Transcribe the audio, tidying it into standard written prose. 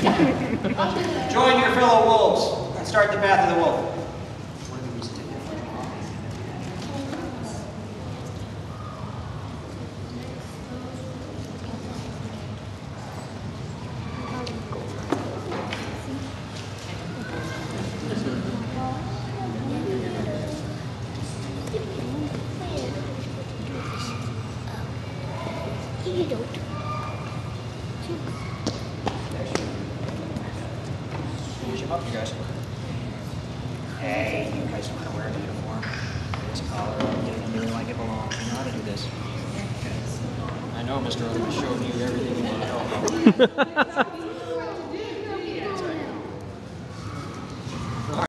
Join your fellow wolves and start the path of the wolf. Here's your up, you guys. Hey, you guys know how to wear a uniform. This collar up, get it under like it belongs. You know how to do this. I know Mr. Others showed you everything you need to know about.